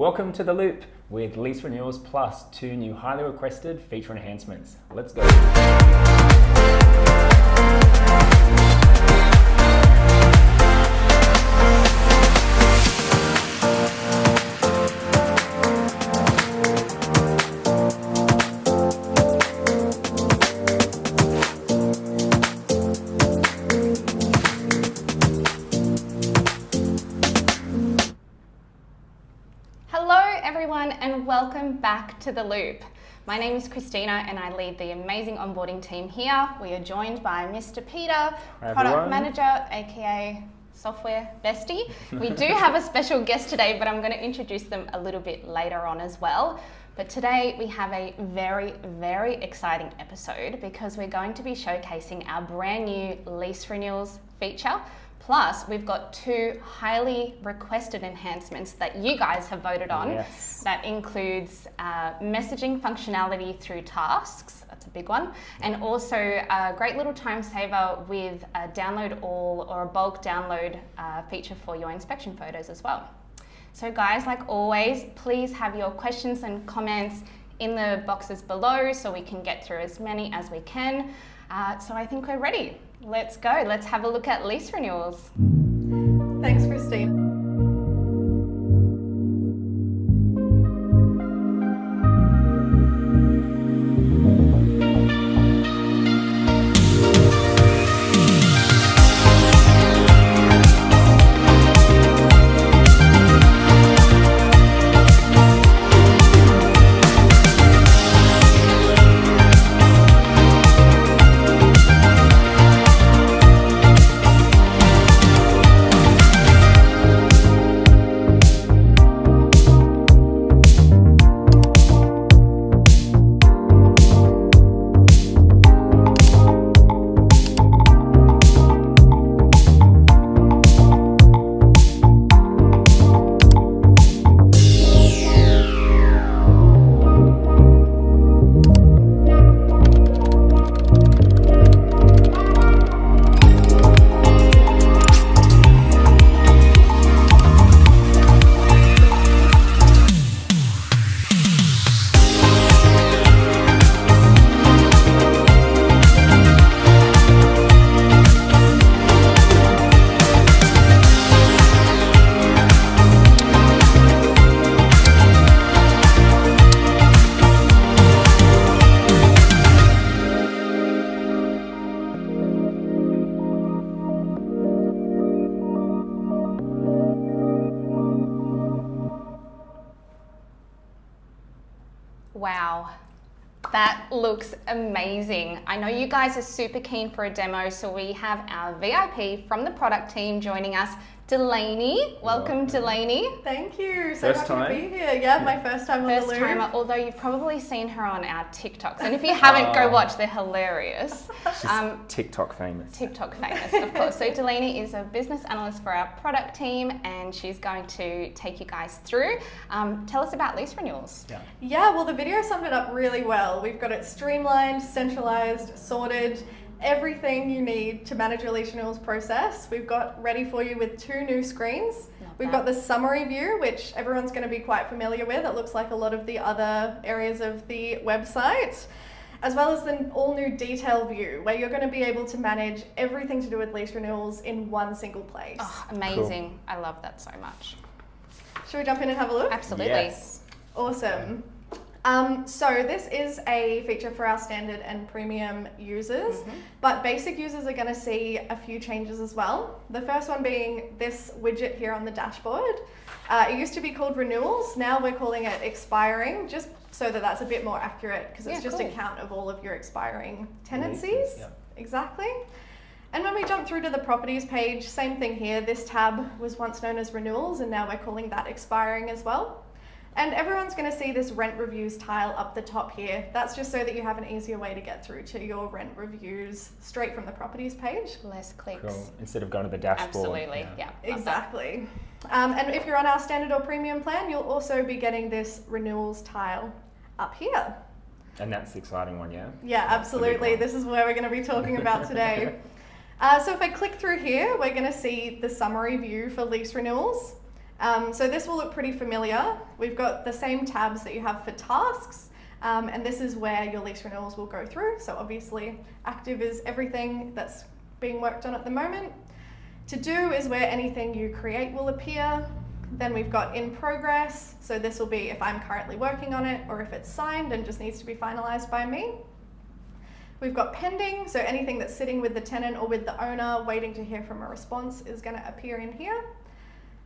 Welcome to The Loop with Lease Renewals plus 2 new highly requested feature enhancements. Let's go. And welcome back to The Loop. My name is Christina and I lead the amazing onboarding team here. We are joined by Mr. Peter, Product Manager, aka Software Bestie. We do have a special guest today, but I'm going to introduce them a little bit later on as well. But today we have a very, very exciting episode because we're going to be showcasing our brand new Lease Renewals feature. Plus, we've got 2 highly requested enhancements that you guys have voted on. Yes. That includes messaging functionality through tasks, that's a big one, and also a great little time saver with a download all or a bulk download feature for your inspection photos as well. So guys, like always, please have your questions and comments in the boxes below so we can get through as many as we can. So I think we're ready. Let's go. Let's have a look at lease renewals. Thanks, Christine. Wow, that looks amazing. I know you guys are super keen for a demo, so we have our VIP from the product team joining us, Delaney. Welcome, Delaney. Thank you. So First happy time? to be here. Yeah, my first time on The Loop. First timer, although you've probably seen her on our TikToks. And if you haven't, go watch, they're hilarious. She's TikTok famous. TikTok famous, of course. So Delaney is a business analyst for our product team and she's going to take you guys through. Tell us about lease renewals. Yeah, well, the video summed it up really well. We've got it streamlined, centralized, sorted, everything you need to manage your lease renewals process. We've got ready for you with 2 new screens. We've got the summary view, which everyone's going to be quite familiar with. It looks like a lot of the other areas of the website, as well as the all new detail view, where you're going to be able to manage everything to do with lease renewals in one single place. Oh, amazing. Cool. I love that so much. Should we jump in and have a look? Absolutely. Yes. Awesome. So this is a feature for our standard and premium users, but basic users are going to see a few changes as well. The first one being this widget here on the dashboard. It used to be called renewals. Now we're calling it expiring, just so that that's a bit more accurate because it's just a count of all of your expiring tenancies. Exactly. And when we jump through to the properties page, same thing here. This tab was once known as renewals and now we're calling that expiring as well. And everyone's going to see this rent reviews tile up the top here. That's just so that you have an easier way to get through to your rent reviews straight from the properties page. Less clicks. Cool. Instead of going to the dashboard. Absolutely, yeah. Exactly. And if you're on our standard or premium plan, you'll also be getting this renewals tile up here. And that's the exciting one, yeah? Yeah, absolutely. This is where we're going to be talking about today. So if I click through here, we're going to see the summary view for lease renewals. So this will look pretty familiar. We've got the same tabs that you have for tasks, and this is where your lease renewals will go through. So obviously active is everything that's being worked on at the moment. To do is where anything you create will appear. Then we've got in progress. So this will be if I'm currently working on it or if it's signed and just needs to be finalized by me. We've got pending, so anything that's sitting with the tenant or with the owner waiting to hear from a response is going to appear in here.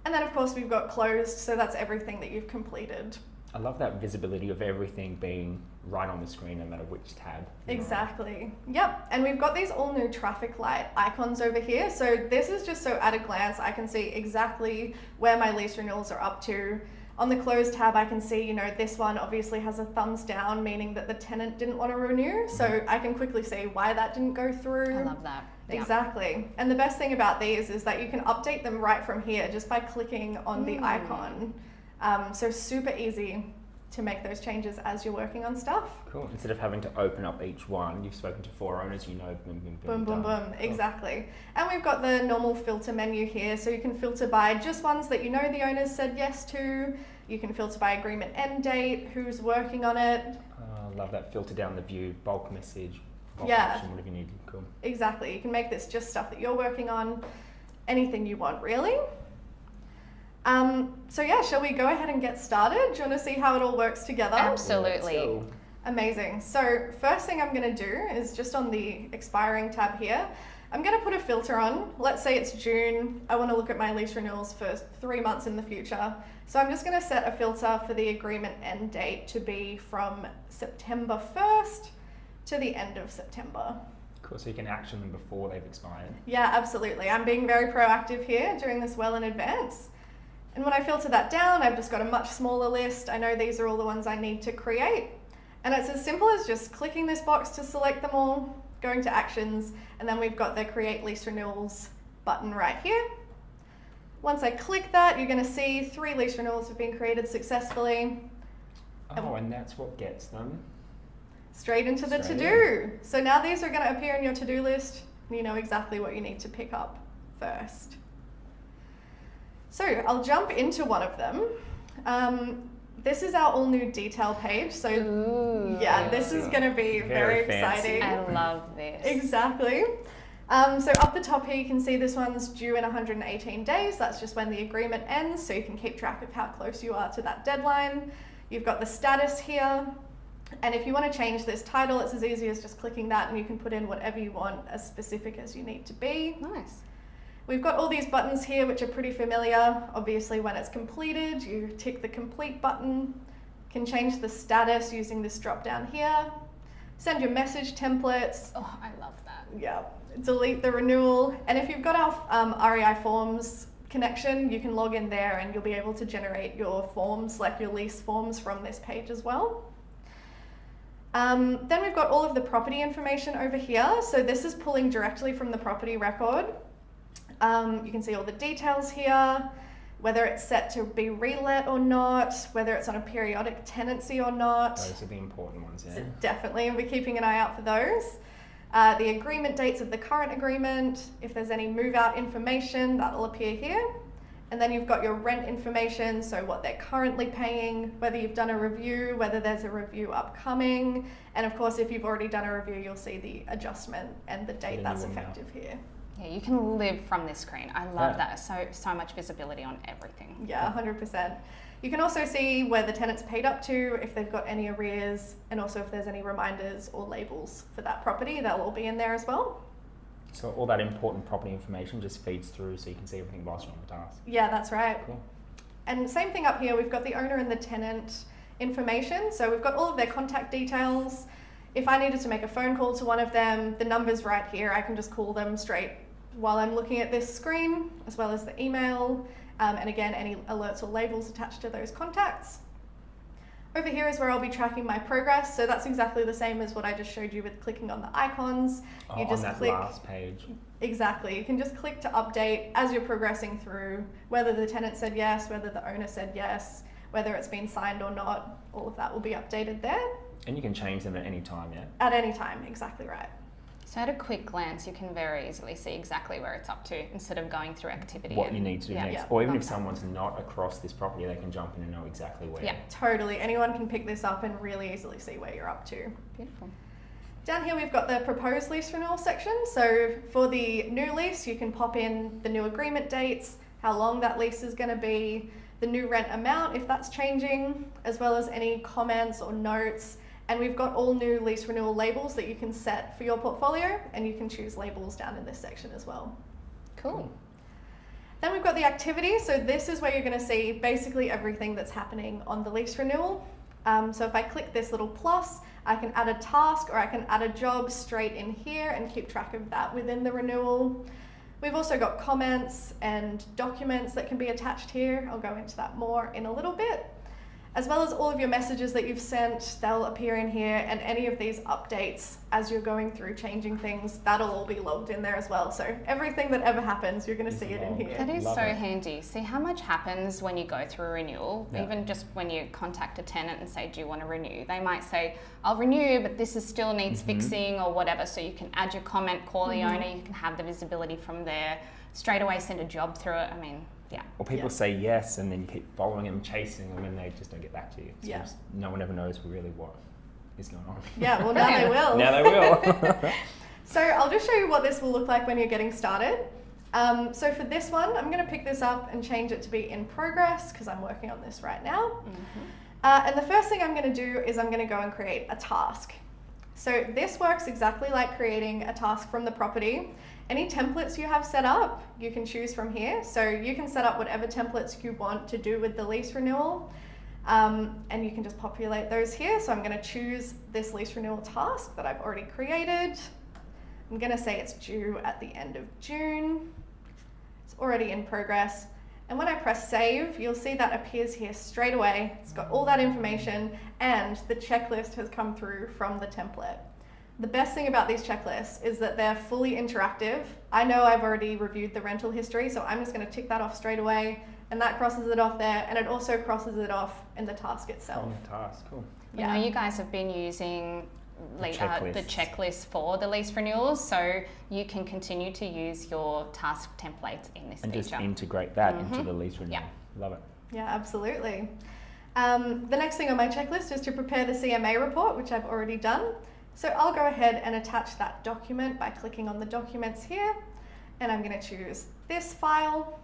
And then of course we've got closed, so that's everything that you've completed. I love that visibility of everything being right on the screen no matter which tab. Exactly. Yep. And we've got these all new traffic light icons over here. So this is just so at a glance I can see exactly where my lease renewals are up to. On the closed tab, I can see, this one obviously has a thumbs down, meaning that the tenant didn't want to renew. So I can quickly see why that didn't go through. I love that. Exactly. And the best thing about these is that you can update them right from here just by clicking on the icon. So super easy to make those changes as you're working on stuff. Cool. Instead of having to open up each one, you've spoken to 4 owners, boom, boom, boom, Boom, boom, done. boom. Cool. Exactly. And we've got the normal filter menu here, so you can filter by just ones that the owners said yes to. You can filter by agreement end date, who's working on it. I love that. Filter down the view, bulk message, bulk Yeah. action, whatever you need. Cool. Exactly. You can make this just stuff that you're working on, anything you want really. So yeah, shall we go ahead and get started? Do you want to see how it all works together? Absolutely. Let's go. Amazing. So first thing I'm going to do is just on the expiring tab here, I'm going to put a filter on. Let's say it's June. I want to look at my lease renewals for 3 months in the future. So I'm just going to set a filter for the agreement end date to be from September 1st to the end of September. Cool, so you can action them before they've expired. Yeah, absolutely. I'm being very proactive here, doing this well in advance. And when I filter that down, I've just got a much smaller list. I know these are all the ones I need to create. And it's as simple as just clicking this box to select them all, going to actions, and then we've got the Create Lease Renewals button right here. Once I click that, you're going to see 3 lease renewals have been created successfully. Oh, and that's what gets them. Straight into the to-do. So now these are going to appear in your to-do list, and you know exactly what you need to pick up first. So I'll jump into one of them. This is our all new detail page. So yeah, this is going to be very exciting. I love this. Exactly. So up the top here, you can see this one's due in 118 days. That's just when the agreement ends, so you can keep track of how close you are to that deadline. You've got the status here. And if you want to change this title, it's as easy as just clicking that and you can put in whatever you want, as specific as you need to be. Nice. We've got all these buttons here, which are pretty familiar. Obviously, when it's completed, you tick the complete button. You can change the status using this drop down here. Send your message templates. Oh, I love that. Yeah. Delete the renewal. And if you've got our REI Forms connection, you can log in there and you'll be able to generate your forms, like your lease forms, from this page as well. Then we've got all of the property information over here. So this is pulling directly from the property record. You can see all the details here, whether it's set to be relet or not, whether it's on a periodic tenancy or not. Those are the important ones, yeah. So definitely, we'll be keeping an eye out for those. The agreement dates of the current agreement, if there's any move out information, that'll appear here. And then you've got your rent information, so what they're currently paying, whether you've done a review, whether there's a review upcoming. And of course, if you've already done a review, you'll see the adjustment and the date that's effective here. Yeah, you can live from this screen. I love that. So much visibility on everything. Yeah, 100%. You can also see where the tenant's paid up to, if they've got any arrears, and also if there's any reminders or labels for that property, they'll all be in there as well. So all that important property information just feeds through so you can see everything whilst you're on the task. Yeah, that's right. Cool. And same thing up here, we've got the owner and the tenant information. So we've got all of their contact details. If I needed to make a phone call to one of them, the number's right here. I can just call them straight while I'm looking at this screen, as well as the email. And again, any alerts or labels attached to those contacts. Over here is where I'll be tracking my progress. So that's exactly the same as what I just showed you with clicking on the icons. Oh, you just on that click. last page. Exactly. You can just click to update as you're progressing through, whether the tenant said yes, whether the owner said yes, whether it's been signed or not. All of that will be updated there. And you can change them at any time, yeah? At any time, exactly right. So at a quick glance, you can very easily see exactly where it's up to instead of going through activity. What you need to do next. Yeah. Or even if someone's not across this property, they can jump in and know exactly where. Yeah. Totally. Anyone can pick this up and really easily see where you're up to. Beautiful. Down here we've got the proposed lease renewal section. So for the new lease, you can pop in the new agreement dates, how long that lease is going to be, the new rent amount if that's changing, as well as any comments or notes. And we've got all new lease renewal labels that you can set for your portfolio, and you can choose labels down in this section as well. Cool. Then we've got the activity. So this is where you're going to see basically everything that's happening on the lease renewal. So if I click this little plus, I can add a task or I can add a job straight in here and keep track of that within the renewal. We've also got comments and documents that can be attached here. I'll go into that more in a little bit. As well as all of your messages that you've sent, they'll appear in here, and any of these updates as you're going through changing things, that'll all be logged in there as well. So everything that ever happens, you're going to see it in here. That is Love so it. handy. See how much happens when you go through a renewal, Yeah. even just when you contact a tenant and say, do you want to renew? They might say, I'll renew, but this is still needs fixing or whatever. So you can add your comment, call the owner, you can have the visibility from there, straight away send a job through it. I mean, yeah. Or people say yes, and then you keep following them, chasing them, and they just don't get back to you. So Yeah. no one ever knows really what is going on. Yeah, well now they will. Now they will. So I'll just show you what this will look like when you're getting started. So for this one, I'm going to pick this up and change it to be in progress because I'm working on this right now. And the first thing I'm going to do is I'm going to go and create a task. So this works exactly like creating a task from the property. Any templates you have set up, you can choose from here. So you can set up whatever templates you want to do with the lease renewal. And you can just populate those here. So I'm going to choose this lease renewal task that I've already created. I'm going to say it's due at the end of June. It's already in progress. And when I press save, you'll see that appears here straight away. It's got all that information and the checklist has come through from the template. The best thing about these checklists is that they're fully interactive. I know I've already reviewed the rental history, so I'm just going to tick that off straight away, and that crosses it off there, and it also crosses it off in the task itself. On the task, cool. I know you guys have been using the checklist for the lease renewals, so you can continue to use your task templates in this And feature. just integrate that into the lease renewal. Yeah. Love it. Yeah, absolutely. The next thing on my checklist is to prepare the CMA report, which I've already done. So I'll go ahead and attach that document by clicking on the documents here, and I'm going to choose this file,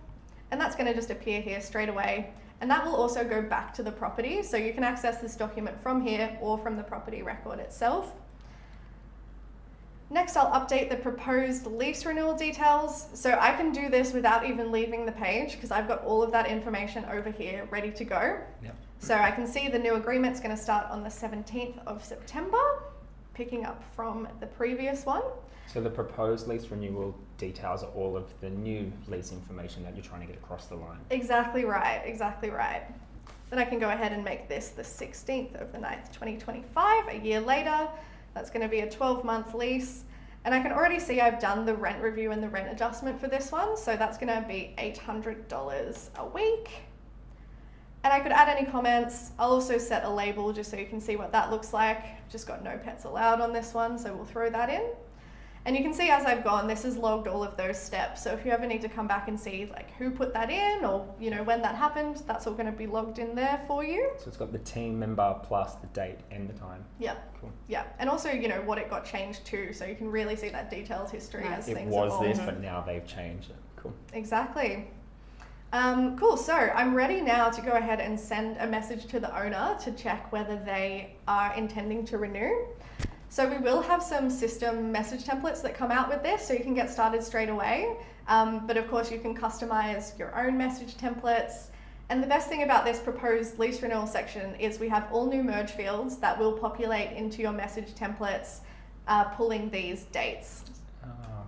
and that's going to just appear here straight away. And that will also go back to the property, so you can access this document from here or from the property record itself. Next, I'll update the proposed lease renewal details. So I can do this without even leaving the page because I've got all of that information over here ready to go. Yep. So I can see the new agreement's going to start on the 17th of September, picking up from the previous one. So the proposed lease renewal details are all of the new lease information that you're trying to get across the line. Exactly right, exactly right. Then I can go ahead and make this the 16th of the 9th, 2025, a year later. That's going to be a 12-month lease. And I can already see I've done the rent review and the rent adjustment for this one. So that's going to be $800 a week. And I could add any comments. I'll also set a label just so you can see what that looks like. Just got no pets allowed on this one, so we'll throw that in. And you can see as I've gone, this has logged all of those steps. So if you ever need to come back and see like who put that in or when that happened, that's all going to be logged in there for you. So it's got the team member plus the date and the time. Yeah. Cool. Yeah. And also, what it got changed to, so you can really see that details history as It things was evolve. this, but now they've changed it. Cool. Exactly. Cool, so I'm ready now to go ahead and send a message to the owner to check whether they are intending to renew. So we will have some system message templates that come out with this, so you can get started straight away. But of course you can customize your own message templates. And the best thing about this proposed lease renewal section is we have all new merge fields that will populate into your message templates, pulling these dates.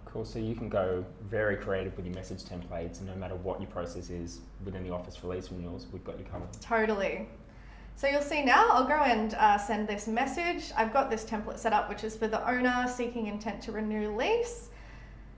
Cool. So you can go very creative with your message templates, and no matter what your process is within the office for lease renewals, we've got you covered. Totally. So you'll see now, I'll go and send this message. I've got this template set up, which is for the owner seeking intent to renew lease.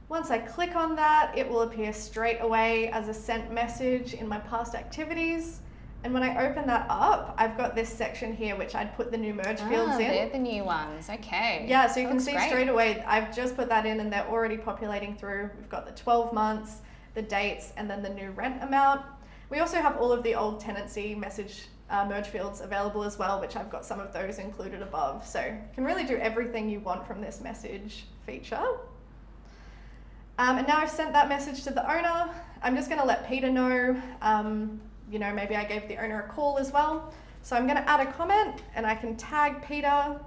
Once I click on that, it will appear straight away as a sent message in my past activities. And when I open that up, I've got this section here, which I'd put the new merge fields in. They're the new ones, okay. Yeah, so you can see great. straight away, I've just put that in and they're already populating through. We've got the 12 months, the dates, and then the new rent amount. We also have all of the old tenancy message merge fields available as well, which I've got some of those included above. So you can really do everything you want from this message feature. And now I've sent that message to the owner. I'm just going to let Peter know, you know, maybe I gave the owner a call as well. So I'm going to add a comment and I can tag Peter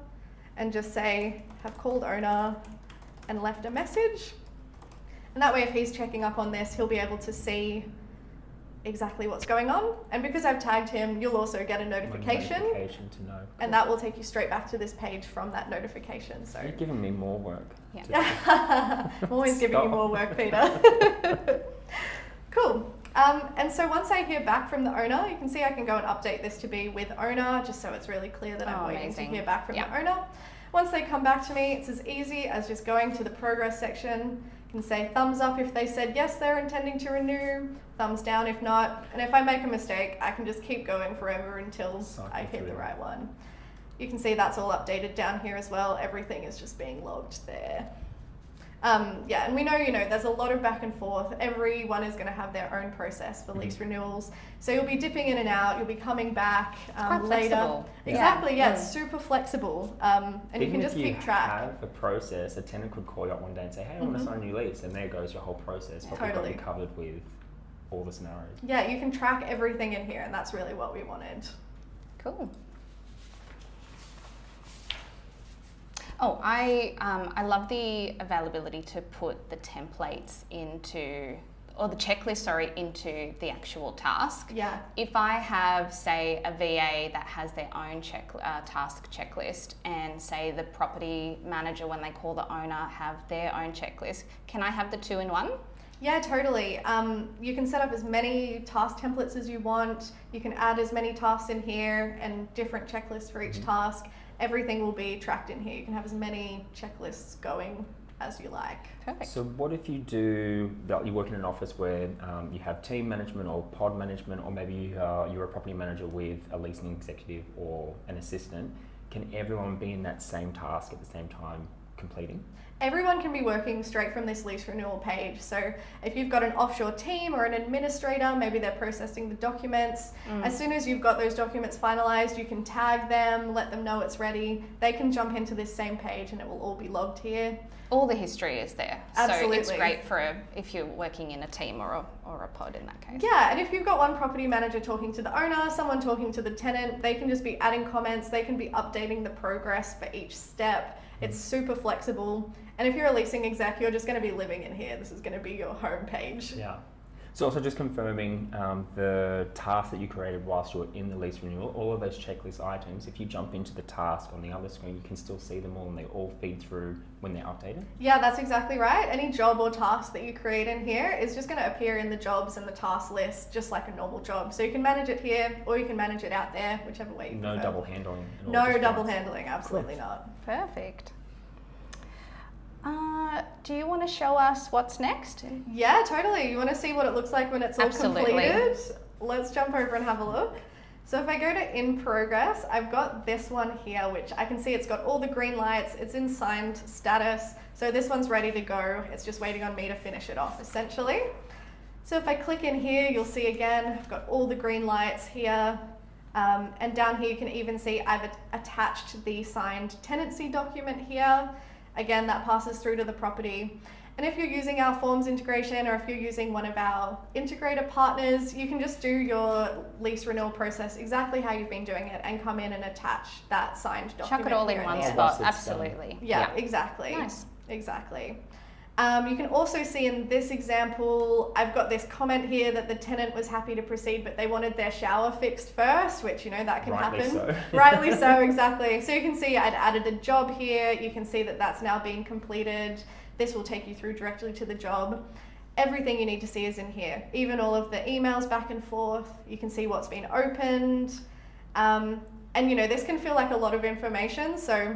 and just say, have called owner and left a message. And that way, if he's checking up on this, he'll be able to see exactly what's going on. And because I've tagged him, you'll also get a notification. To know. And that will take you straight back to this page from that notification. So you're giving me more work. Yeah. I'm always giving you more work, Peter. Cool. And so once I hear back from the owner, you can see I can go and update this to be with owner, just so it's really clear that I'm waiting to hear back from the owner. Once they come back to me, it's as easy as just going to the progress section. You can say thumbs up if they said yes, they're intending to renew, thumbs down if not. And if I make a mistake, I can just keep going forever until I hit the right one. You can see that's all updated down here as well. Everything is just being logged there. Yeah, and we know, you know, there's a lot of back and forth. Everyone is going to have their own process for lease renewals. So you'll be dipping in and out, you'll be coming back later. Flexible. Exactly, yeah, it's super flexible. And even you can just keep track. If you have a process, a tenant could call you up one day and say, hey, I want to sign a new lease. And there goes your whole process. But we've got you covered with all the scenarios. Yeah, you can track everything in here, and that's really what we wanted. Cool. Oh, I love the availability to put the templates into, or the checklist, sorry, into the actual task. Yeah. If I have, say, a VA that has their own task checklist, and say the property manager, when they call the owner, have their own checklist, can I have the two in one? Yeah, totally. You can set up as many task templates as you want. You can add as many tasks in here and different checklists for each task. Everything will be tracked in here. You can have as many checklists going as you like. Perfect. So what if you do, you work in an office where you have team management or pod management, or maybe you're a property manager with a leasing executive or an assistant. Can everyone be in that same task at the same time completing? Everyone can be working straight from this lease renewal page. So if you've got an offshore team or an administrator, maybe they're processing the documents. As soon as you've got those documents finalized, you can tag them, let them know it's ready. They can jump into this same page and it will all be logged here. All the history is there. Absolutely. So it's great for if you're working in a team or a pod in that case. Yeah, and if you've got one property manager talking to the owner, someone talking to the tenant, they can just be adding comments, they can be updating the progress for each step. It's super flexible. And if you're a leasing exec, you're just going to be living in here. This is going to be your home page. Yeah. So also just confirming the task that you created whilst you're in the lease renewal, all of those checklist items, if you jump into the task on the other screen, you can still see them all and they all feed through when they're updated? Yeah, that's exactly right. Any job or task that you create in here is just going to appear in the jobs and the task list, just like a normal job. So you can manage it here or you can manage it out there, whichever way you prefer. No double handling? No double handling, absolutely not. Perfect. Do you want to show us what's next? Yeah, totally. You want to see what it looks like when it's all completed? Let's jump over and have a look. So if I go to in progress, I've got this one here, which I can see it's got all the green lights. It's in signed status. So this one's ready to go. It's just waiting on me to finish it off, essentially. So if I click in here, you'll see again, I've got all the green lights here. And down here, you can even see I've attached the signed tenancy document here. Again, that passes through to the property. And if you're using our forms integration or if you're using one of our integrator partners, you can just do your lease renewal process exactly how you've been doing it and come in and attach that signed document. Chuck it all in one spot, absolutely. Yeah, exactly. Nice. Exactly. You can also see in this example, I've got this comment here that the tenant was happy to proceed, but they wanted their shower fixed first, which, you know, that can happen. So. Rightly so, exactly. So you can see I'd added a job here. You can see that that's now being completed. This will take you through directly to the job. Everything you need to see is in here. Even all of the emails back and forth. You can see what's been opened. And, you know, this can feel like a lot of information. So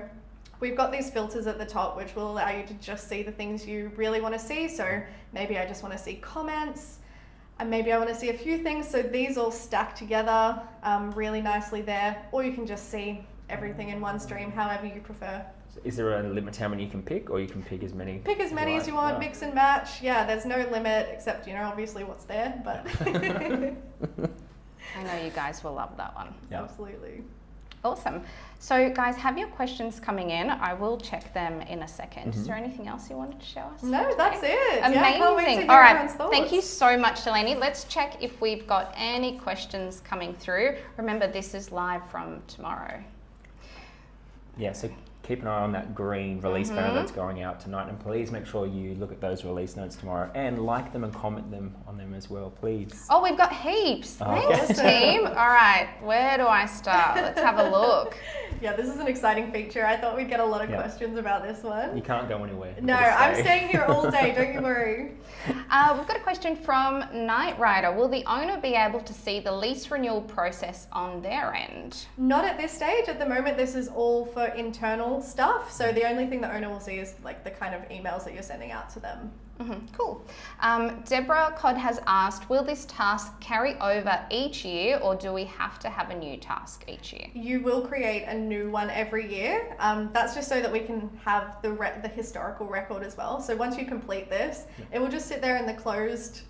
we've got these filters at the top, which will allow you to just see the things you really want to see. So maybe I just want to see comments. and maybe I want to see a few things. So these all stack together really nicely there, or you can just see everything in one stream, however you prefer. Is there a limit to how many you can pick, or you can pick as many? Pick as many as you want, mix and match. Yeah, there's no limit except, obviously what's there, but. I know you guys will love that one. Yeah. Absolutely. Awesome. So guys, have your questions coming in. I will check them in a second. Is there anything else you wanted to show us? No, that's it. Amazing. Yeah, can't wait to hear All right. everyone's thoughts. Thank you so much, Delaney. Let's check if we've got any questions coming through. Remember, this is live from tomorrow. Yeah, so keep an eye on that green release banner that's going out tonight, and please make sure you look at those release notes tomorrow and like them and comment them on them as well, please. Oh, we've got heaps. Thanks, team. All right, where do I start? Let's have a look. Yeah, this is an exciting feature. I thought we'd get a lot of questions about this one. You can't go anywhere. No, I'm staying here all day, don't you worry. We've got a question from Night Rider. Will the owner be able to see the lease renewal process on their end? Not at this stage. At the moment, this is all for internal stuff. So the only thing the owner will see is like the kind of emails that you're sending out to them. Cool. Deborah Cod has asked, will this task carry over each year, or do we have to have a new task each year? You will create a new one every year. That's just so that we can have the historical record as well. So once you complete this, it will just sit there in the closed,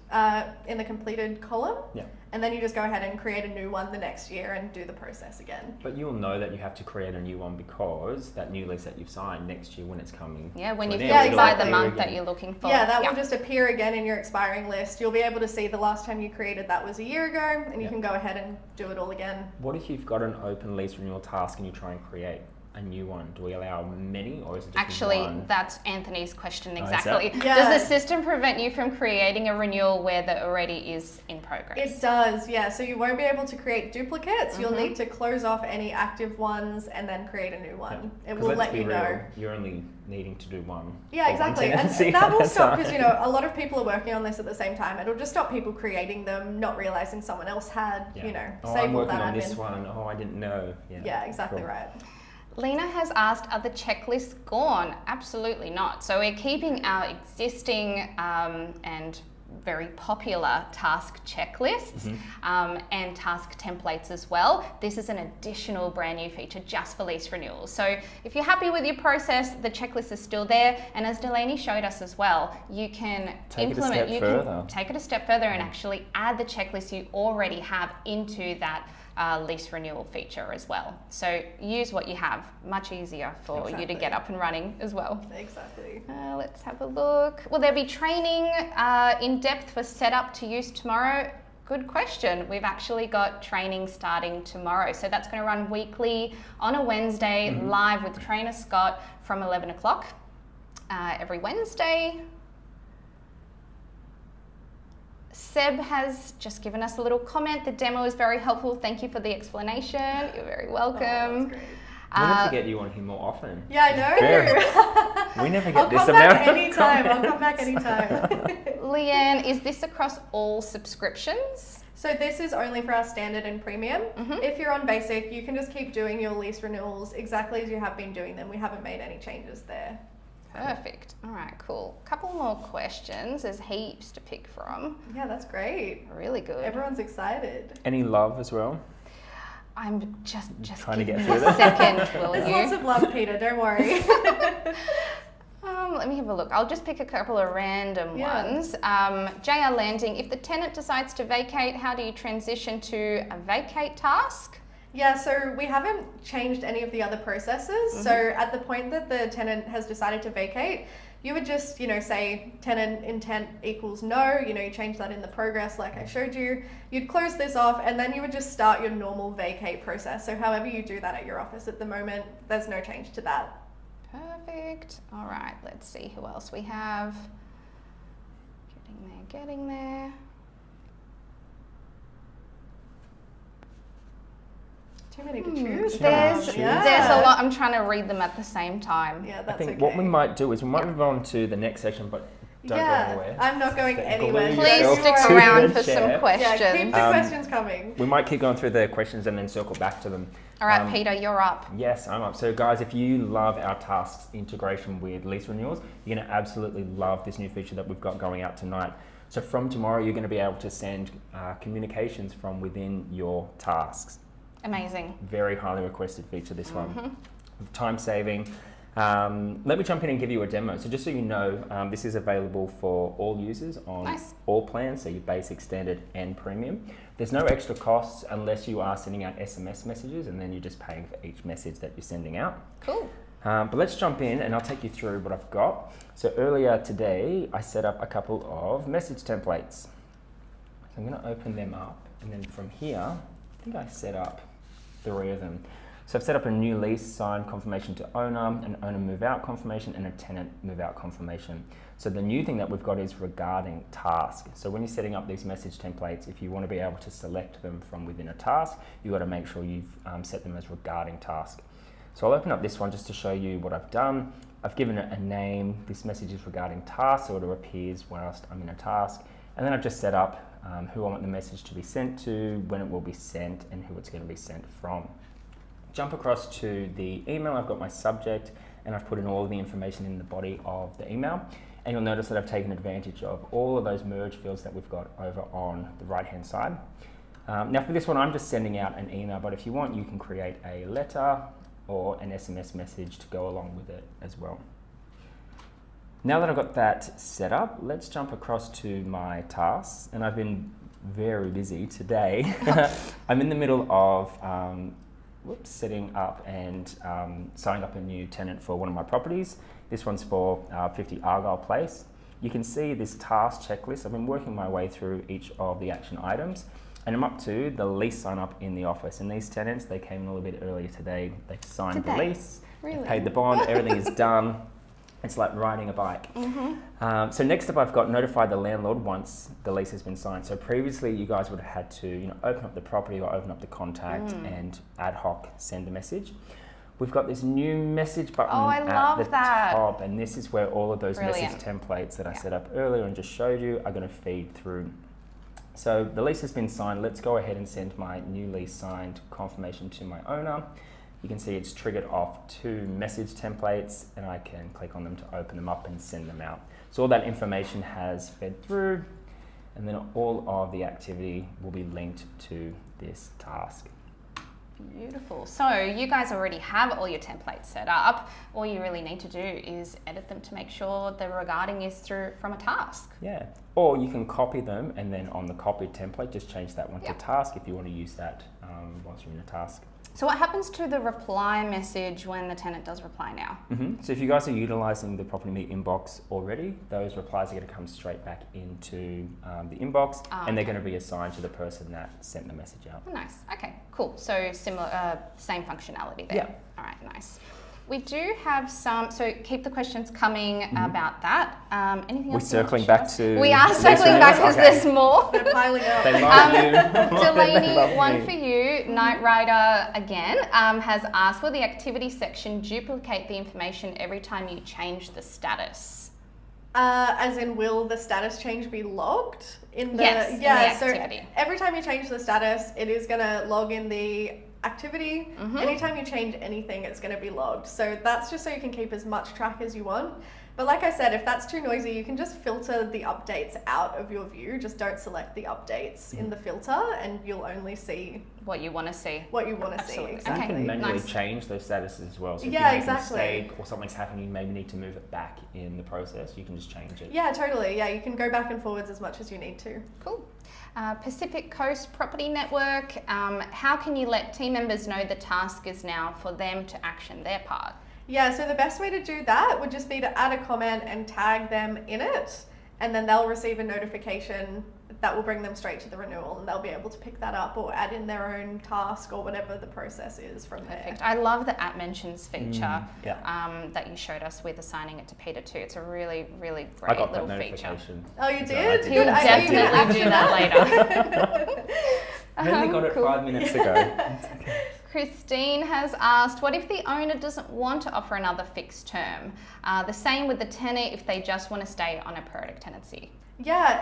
in the completed column. Yeah. And then you just go ahead and create a new one the next year and do the process again. But you'll know that you have to create a new one because that new lease that you've signed next year when it's coming. Yeah, when you Yeah, specify exactly. the month that you're looking for. Yeah, that will just appear again in your expiring list. You'll be able to see the last time you created that was a year ago, and you can go ahead and do it all again. What if you've got an open lease renewal task and you try and create a new one? Do we allow many, or is it just Actually, one? that's Anthony's question Oh, exactly. Yeah. Does the system prevent you from creating a renewal where there already is in progress? It does, yeah. So you won't be able to create duplicates. You'll need to close off any active ones and then create a new one. It will let you know. You're only needing to do one. Yeah, for exactly. one And tenancy. that will stop because, a lot of people are working on this at the same time. It'll just stop people creating them, not realizing someone else had, Oh, save I'm all working that on this admin. one. Oh, I didn't know. Yeah, exactly Cool. right. Lena has asked, are the checklists gone? Absolutely not. So we're keeping our existing and very popular task checklists and task templates as well. This is an additional brand new feature just for lease renewals. So if you're happy with your process, the checklist is still there. And as Delaney showed us as well, you can Take it a implement, step further. can take it a step further and actually add the checklist you already have into that lease renewal feature as well. So use what you have, much easier for you to get up and running as well. Exactly. Let's have a look. Will there be training in depth for setup to use tomorrow? Good question. We've actually got training starting tomorrow. So that's going to run weekly on a Wednesday live with trainer Scott from 11 o'clock every Wednesday. Seb has just given us a little comment. The demo is very helpful. Thank you for the explanation. You're very welcome. That's great. We need to get you on here more often. Yeah, I know. We never get I'll this come amount back of anytime. I'll comments. come back anytime. Leanne, is this across all subscriptions? So this is only for our standard and premium. If you're on basic, you can just keep doing your lease renewals exactly as you have been doing them. We haven't made any changes there. Perfect. All right, cool. Couple more questions. There's heaps to pick from. Yeah, that's great. Really good. Everyone's excited. Any love as well? I'm just Trying to give get me through a second, will There's you? lots of love, Peter. Don't worry. Let me have a look. I'll just pick a couple of random ones. JR Landing, if the tenant decides to vacate, how do you transition to a vacate task? Yeah, so we haven't changed any of the other processes. So at the point that the tenant has decided to vacate, you would just, say tenant intent equals no, you change that in the progress like I showed you. You'd close this off and then you would just start your normal vacate process. So however you do that at your office at the moment, there's no change to that. Perfect. All right, let's see who else we have. Getting there. Too many to choose. There's a lot. I'm trying to read them at the same time. Yeah, I that's think okay. what we might do is we might move on to the next section, but Don't go anywhere. I'm not going anywhere. Please stick around for some questions. Yeah, keep the questions coming. We might keep going through the questions and then circle back to them. All right, Peter, you're up. Yes, I'm up. So guys, if you love our tasks integration with Lease Renewals, you're going to absolutely love this new feature that we've got going out tonight. So from tomorrow, you're going to be able to send communications from within your tasks. Amazing. Very highly requested feature, this one. Time saving. Let me jump in and give you a demo. So just so you know, this is available for all users on all plans, so your basic, standard and premium. There's no extra costs unless you are sending out SMS messages, and then you're just paying for each message that you're sending out. Cool. But let's jump in and I'll take you through what I've got. So earlier today, I set up a couple of message templates. So I'm going to open them up, and then from here, I think I set up 3 of them. So I've set up a new lease sign confirmation to owner, an owner move out confirmation, and a tenant move out confirmation. So the new thing that we've got is regarding task. So when you're setting up these message templates, if you want to be able to select them from within a task, you've got to make sure you've set them as regarding task. So I'll open up this one just to show you what I've done. I've given it a name. This message is regarding task, so it appears whilst I'm in a task. And then I've just set up who I want the message to be sent to, when it will be sent, and who it's going to be sent from. Jump across to the email. I've got my subject, and I've put in all of the information in the body of the email. And you'll notice that I've taken advantage of all of those merge fields that we've got over on the right-hand side. Now for this one, I'm just sending out an email, but if you want, you can create a letter or an SMS message to go along with it as well. Now that I've got that set up, let's jump across to my tasks. And I've been very busy today. I'm in the middle of setting up and signing up a new tenant for one of my properties. This one's for 50 Argyle Place. You can see this task checklist. I've been working my way through each of the action items, and I'm up to the lease sign up in the office. And these tenants, they came in a little bit earlier today. They've signed the lease, they paid the bond, everything is done. It's like riding a bike. So next up, I've got notify the landlord once the lease has been signed. So previously, you guys would have had to, open up the property or open up the contact and ad hoc send a message. We've got this new message button at the top, and this is where all of those message templates that I set up earlier and just showed you are going to feed through. So the lease has been signed. Let's go ahead and send my new lease signed confirmation to my owner. You can see it's triggered off 2 message templates, and I can click on them to open them up and send them out. So all that information has fed through, and then all of the activity will be linked to this task. Beautiful. So you guys already have all your templates set up. All you really need to do is edit them to make sure the regarding is through from a task. Yeah. Or you can copy them, and then on the copied template, just change that one to task if you want to use that once you're in a task. So what happens to the reply message when the tenant does reply now? So if you guys are utilising the PropertyMe inbox already, those replies are going to come straight back into the inbox, and they're going to be assigned to the person that sent the message out. Oh, nice. Okay, cool. So similar, same functionality there. Yeah. All right, nice. We do have some, so keep the questions coming about that. Anything else? We're circling back to... We are circling back because there's more. They're piling up. They love you. Delaney, one for you. Night Rider again has asked, will the activity section duplicate the information every time you change the status? As in, will the status change be logged in the... Yes, in the activity. So every time you change the status, it is going to log in the activity. Anytime you change anything, it's going to be logged. So that's just so you can keep as much track as you want. But like I said, if that's too noisy, you can just filter the updates out of your view. Just don't select the updates in the filter, and you'll only see what you want to see. What you want to see. Exactly. You can manually change those statuses as well. So if you make a mistake or something's happening, you maybe need to move it back in the process, you can just change it. Yeah, totally. Yeah, you can go back and forwards as much as you need to. Cool. Pacific Coast Property Network, how can you let team members know the task is now for them to action their part? Yeah, so the best way to do that would just be to add a comment and tag them in it, and then they'll receive a notification that will bring them straight to the renewal, and they'll be able to pick that up or add in their own task or whatever the process is from there. Perfect. I love the at mentions feature that you showed us with assigning it to Peter too. It's a really, really great little feature. Oh, you did? He'll definitely do that later. I only got it 5 minutes ago. Christine has asked, what if the owner doesn't want to offer another fixed term? The same with the tenant if they just want to stay on a periodic tenancy. Yeah,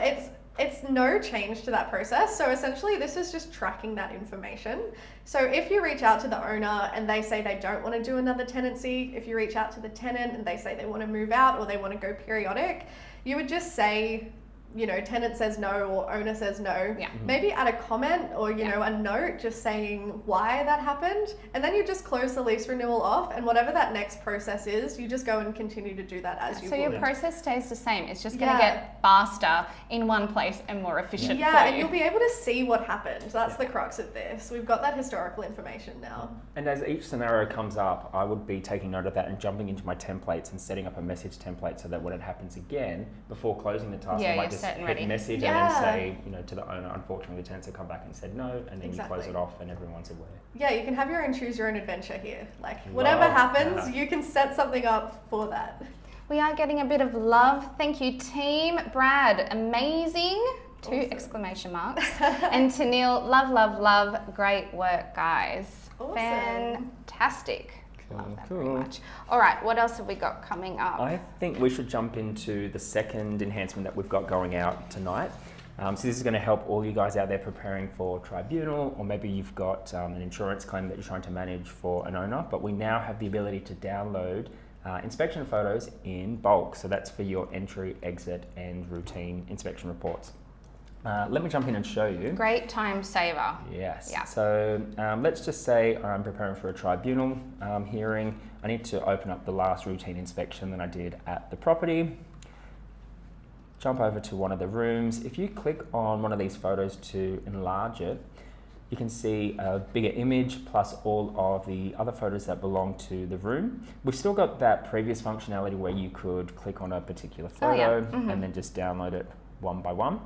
it's no change to that process. So essentially this is just tracking that information. So if you reach out to the owner and they say they don't want to do another tenancy, if you reach out to the tenant and they say they want to move out or they want to go periodic, you would just say, you know, tenant says no or owner says no. Yeah. Maybe add a comment or, you know, a note just saying why that happened. And then you just close the lease renewal off, and whatever that next process is, you just go and continue to do that as you would. So your process stays the same. It's just going to get faster in one place and more efficient for you. Yeah, and you'll be able to see what happened. That's the crux of this. We've got that historical information now. And as each scenario comes up, I would be taking note of that and jumping into my templates and setting up a message template so that when it happens again, before closing the task, I might just hit message and then say, you know, to the owner, unfortunately the tenants have come back and said no, and then you close it off and everyone's aware. Yeah, you can have your own choose your own adventure here. Like whatever happens, you can set something up for that. We are getting a bit of love. Thank you, team. Brad, amazing. Awesome. 2 exclamation marks. And Tanil, love, love, love. Great work, guys. Awesome. Fantastic. Love that very much. All right, what else have we got coming up? I think we should jump into the second enhancement that we've got going out tonight. So this is going to help all you guys out there preparing for tribunal, or maybe you've got an insurance claim that you're trying to manage for an owner, but we now have the ability to download inspection photos in bulk. So that's for your entry, exit, and routine inspection reports. Let me jump in and show you. Great time saver. Yes. Yeah. So let's just say I'm preparing for a tribunal hearing. I need to open up the last routine inspection that I did at the property. Jump over to one of the rooms. If you click on one of these photos to enlarge it, you can see a bigger image plus all of the other photos that belong to the room. We've still got that previous functionality where you could click on a particular photo and then just download it one by one.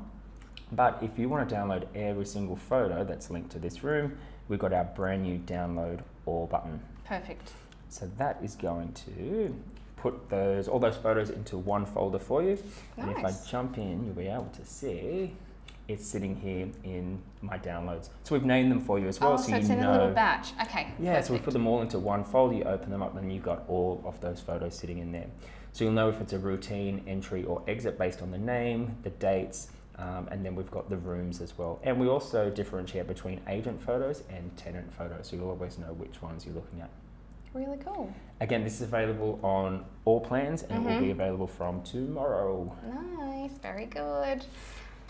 But if you want to download every single photo that's linked to this room, we've got our brand new download all button. Perfect. So that is going to put all those photos into one folder for you. Nice. And if I jump in, you'll be able to see it's sitting here in my downloads. So we've named them for you as well. So it's in a little batch. Okay. Yeah, perfect. so we put them all into one folder, you open them up, and you've got all of those photos sitting in there. So you'll know if it's a routine entry or exit based on the name, the dates, and then we've got the rooms as well. And we also differentiate between agent photos and tenant photos, so you'll always know which ones you're looking at. Really cool. Again, this is available on all plans and it will be available from tomorrow. Nice, very good.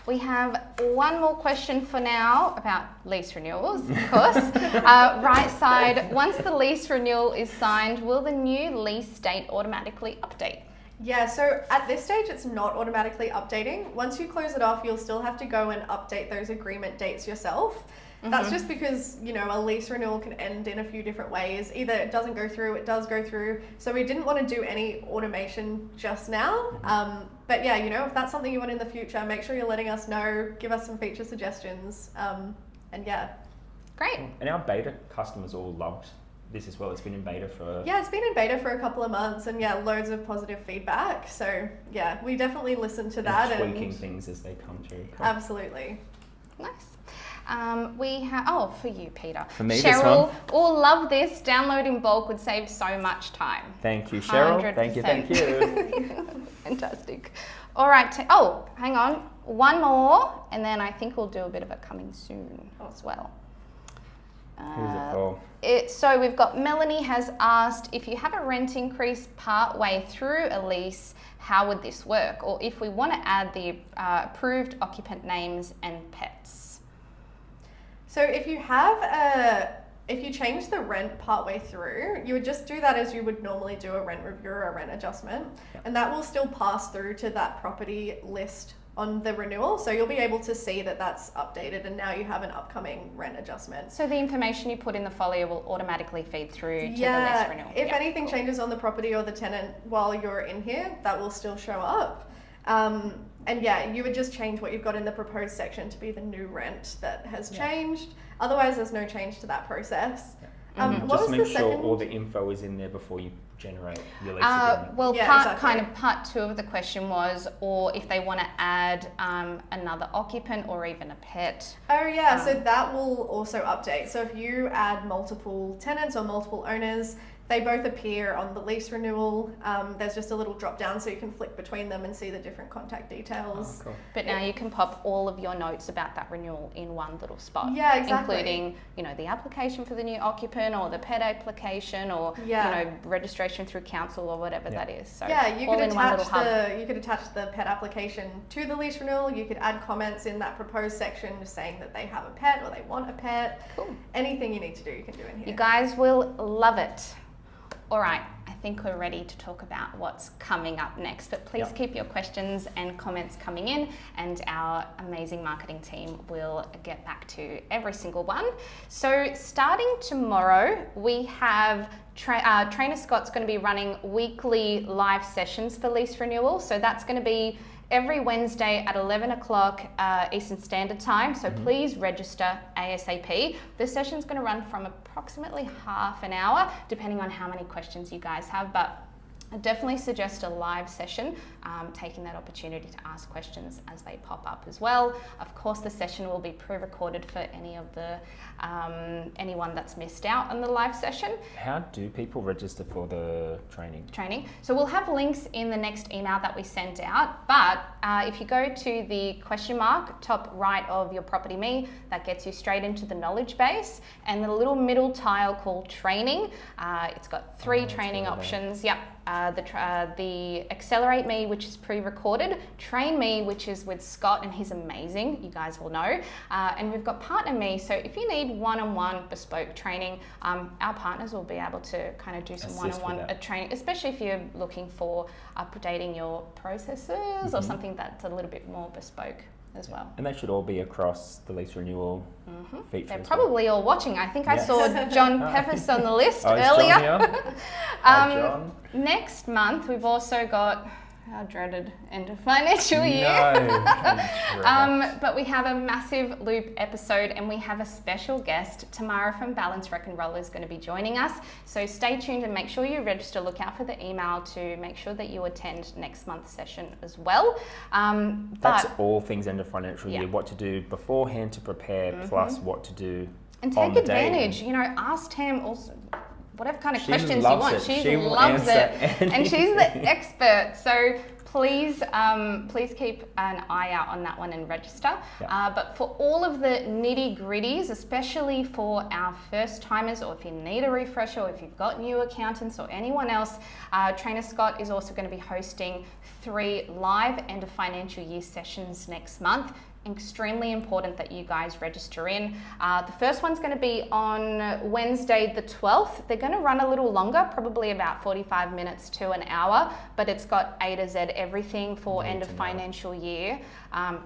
We have one more question for now about lease renewals, of course. Right side, once the lease renewal is signed, will the new lease date automatically update? Yeah, so at this stage, it's not automatically updating. Once you close it off, you'll still have to go and update those agreement dates yourself. That's just because, you know, a lease renewal can end in a few different ways. Either it doesn't go through, it does go through. So we didn't want to do any automation just now. But yeah, you know, if that's something you want in the future, make sure you're letting us know, give us some feature suggestions. And yeah. Great. And our beta customers all loved this as well. It's been in beta for... Yeah, it's been in beta for a couple of months and yeah, loads of positive feedback. So yeah, we definitely listen to that. And tweaking things as they come through. Cool. Absolutely. Nice. We have, for you, Peter. For me, Cheryl, all love this. Download in bulk would save so much time. Thank you, Cheryl. 100%. Thank you. Fantastic. All right. Hang on. One more, and then I think we'll do a bit of a coming soon as well. Who's it for? So we've got Melanie has asked, if you have a rent increase part way through a lease, how would this work? Or if we want to add the approved occupant names and pets. So if you change the rent partway through, you would just do that as you would normally do a rent review or a rent adjustment. Yep. And that will still pass through to that property list on the renewal. So you'll be able to see that that's updated and now you have an upcoming rent adjustment. So the information you put in the folio will automatically feed through to the lease renewal. If anything changes on the property or the tenant while you're in here, that will still show up. And yeah, you would just change what you've got in the proposed section to be the new rent that has changed. Otherwise, there's no change to that process. What Just was make the sure second? all the info is in there before you generate your lease agreement. Well, Yeah, part two of the question was, or if they want to add another occupant or even a pet. Oh yeah, so that will also update. So if you add multiple tenants or multiple owners, they both appear on the lease renewal. There's just a little drop down so you can flick between them and see the different contact details. Oh, cool. But now you can pop all of your notes about that renewal in one little spot. Yeah, exactly. Including, the application for the new occupant or the pet application or, registration through council or whatever that is. So yeah, you all could in one little attach hub. you could attach the pet application to the lease renewal. You could add comments in that proposed section just saying that they have a pet or they want a pet. Cool. Anything you need to do, you can do in here. You guys will love it. All right, I think we're ready to talk about what's coming up next, but please keep your questions and comments coming in and our amazing marketing team will get back to every single one. So starting tomorrow, we have Trainer Scott's going to be running weekly live sessions for lease renewal. So that's going to be every Wednesday at 11 o'clock Eastern Standard Time. So please register ASAP. The session's going to run from approximately half an hour, depending on how many questions you guys have. But I definitely suggest a live session, taking that opportunity to ask questions as they pop up as well. Of course, the session will be pre-recorded for anyone that's missed out on the live session. How do people register for the training? So we'll have links in the next email that we send out, but if you go to the question mark top right of your PropertyMe, that gets you straight into the knowledge base, and the little middle tile called training, it's got three training options. The Accelerate Me, which is pre-recorded, Train Me, which is with Scott, and he's amazing, you guys will know, and we've got Partner Me. So if you need one-on-one bespoke training, our partners will be able to kind of do some one-on-one training, especially if you're looking for updating your processes or something that's a little bit more bespoke as well. And they should all be across the lease renewal feature. They're probably all watching. I think I saw John Pepys on the list Is earlier. John here? Hi, John. Next month, we've also got our dreaded end of financial year. But we have a massive Loop episode and we have a special guest. Tamara from Balance Wreck and Roll is going to be joining us. So stay tuned and make sure you register. Look out for the email to make sure that you attend next month's session as well. That's all things end of financial year. What to do beforehand to prepare, plus what to do and on the take advantage. day. You know, ask Tam also whatever kind of questions you want. She loves will it, and she's the expert. So please keep an eye out on that one and register. But for all of the nitty gritties, especially for our first timers, or if you need a refresher, or if you've got new accountants or anyone else, Trainer Scott is also going to be hosting 3 live end of financial year sessions next month. Extremely important that you guys register in. The first one's going to be on Wednesday the 12th. They're going to run a little longer, probably about 45 minutes to an hour, but it's got A to Z everything for end of financial year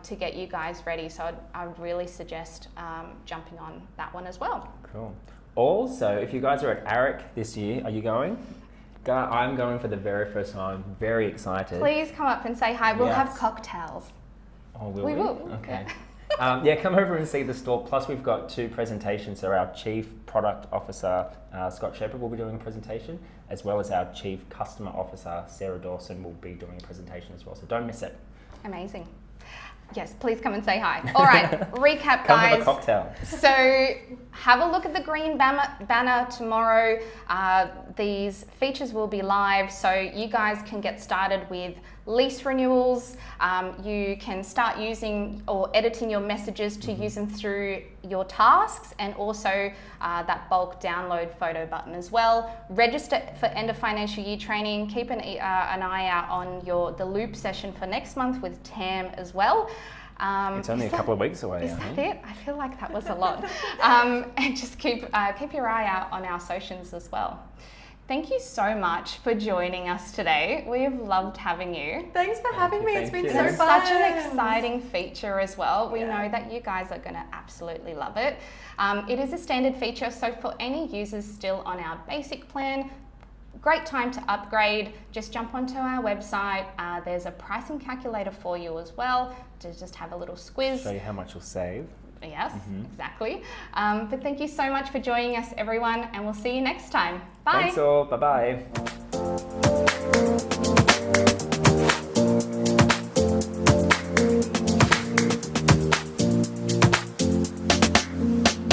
to get you guys ready. So I would really suggest jumping on that one as well. Cool. Also, if you guys are at ARIC this year, are you going? I'm going for the very first time. Very excited. Please come up and say hi. We'll have cocktails. Oh, will we? Will. Okay. Come over and see the store. Plus, we've got 2 presentations. So our Chief Product Officer, Scott Shepherd, will be doing a presentation, as well as our Chief Customer Officer, Sarah Dawson, will be doing a presentation as well. So don't miss it. Amazing. Yes, please come and say hi. All right, recap, guys. Come have a cocktail. So have a look at the green banner tomorrow. These features will be live, so you guys can get started with lease renewals. You can start using or editing your messages to use them through your tasks, and also that bulk download photo button as well. Register for end of financial year training. Keep an eye out on the Loop session for next month with Tam as well. It's only a couple of weeks away. Is that it? I feel like that was a lot. And just keep your eye out on our socials as well. Thank you so much for joining us today. We have loved having you. Thanks for having me. It's been so It's fun. such an exciting feature as well. We know that you guys are going to absolutely love it. It is a standard feature, so for any users still on our basic plan, great time to upgrade. Just jump onto our website. There's a pricing calculator for you as well to just have a little squiz. Show you how much you'll save. Yes, exactly. But thank you so much for joining us, everyone, and we'll see you next time. Bye. Thanks all. Bye-bye.